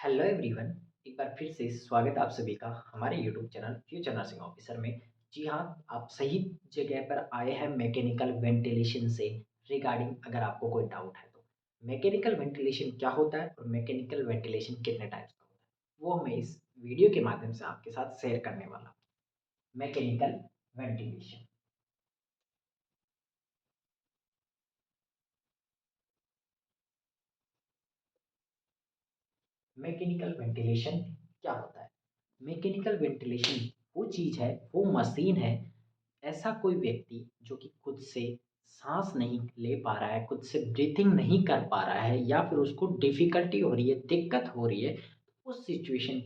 Hello everyone. एक बार फिर से स्वागत है आप सभी का हमारे YouTube channel future nursing officer में। जी हाँ, आप सही जगह पर आए हैं मैकेनिकल वेंटिलेशन से रिगार्डिंग। अगर आपको कोई डाउट है तो मैकेनिकल वेंटिलेशन क्या होता है और मैकेनिकल वेंटिलेशन कितने टाइप्स का होता है वो मैं इस वीडियो के माध्यम से आपके साथ शेयर करने वाला हूँ। Mechanical ventilation. मैकेनिकल वेंटिलेशन क्या होता है? मैकेनिकल वेंटिलेशन वो चीज़ है, वो मशीन है। ऐसा कोई व्यक्ति जो कि खुद से साँस नहीं ले पा रहा है, खुद से ब्रीथिंग नहीं कर पा रहा है या फिर उसको डिफ़िकल्टी हो रही है, दिक्कत हो रही है, उस सिचुएशन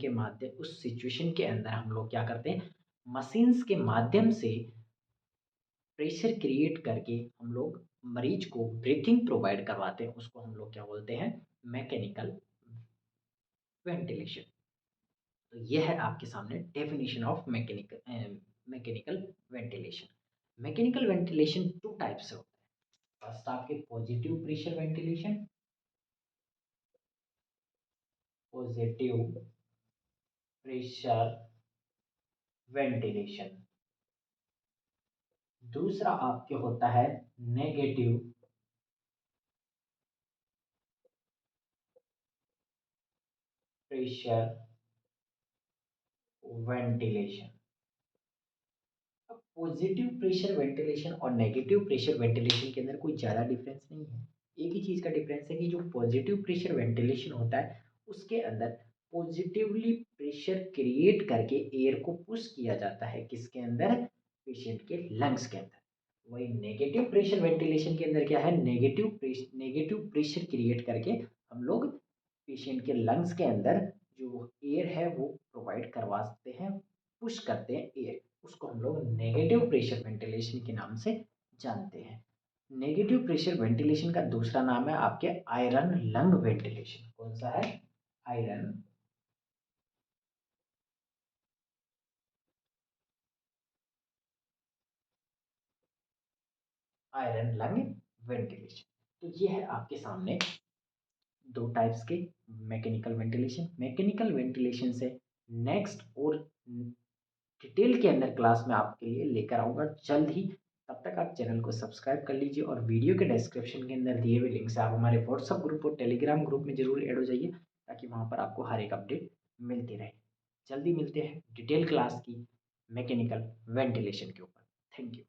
के अंदर हम लोग क्या करते हैं, मशीन्स के माध्यम से प्रेशर क्रिएट करके हम लोग मरीज को ब्रीथिंग प्रोवाइड करवाते हैं। उसको हम लोग क्या बोलते हैं? Mechanical ventilation. तो ये है आपके सामने definition of mechanical ventilation. Mechanical ventilation 2 type से होता है। फर्स्ट आपके positive pressure ventilation, positive pressure ventilation. दूसरा आपके होता है नेगेटिव प्रेशर वेंटिलेशन। अब पॉजिटिव प्रेशर वेंटिलेशन और नेगेटिव प्रेशर वेंटिलेशन के अंदर कोई ज़्यादा डिफरेंस नहीं है। एक ही चीज़ का डिफरेंस है कि जो पॉजिटिव प्रेशर वेंटिलेशन होता है उसके अंदर पॉजिटिवली प्रेशर क्रिएट करके एयर को पुश किया जाता है। किसके अंदर? पेशेंट के लंग्स के अंदर। वही नेगेटिव प्रेशर वेंटिलेशन के अंदर क्या है? नेगेटिव प्रेशर क्रिएट करके हम लोग पेशेंट के लंग्स के अंदर जो एयर है वो प्रोवाइड करवाते हैं, पुश करते हैं एयर। उसको हम लोग नेगेटिव प्रेशर वेंटिलेशन के नाम से जानते हैं। नेगेटिव प्रेशर वेंटिलेशन का दूसरा नाम है आपके आयरन लंग वेंटिलेशन। कौन सा है? Iron iron lung ventilation. तो ये है आपके सामने 2 टाइप्स के मैकेनिकल वेंटिलेशन। मैकेनिकल वेंटिलेशन से नेक्स्ट और डिटेल के अंदर क्लास में आपके लिए लेकर आऊँगा जल्द ही। तब तक आप चैनल को सब्सक्राइब कर लीजिए और वीडियो के डिस्क्रिप्शन के अंदर दिए हुए लिंक से आप हमारे व्हाट्सएप ग्रुप और टेलीग्राम ग्रुप में ज़रूर ऐड हो जाइए, ताकि वहाँ पर आपको हर एक अपडेट मिलती रहे। जल्दी मिलते हैं डिटेल क्लास की मैकेनिकल वेंटिलेशन के ऊपर। Thank you.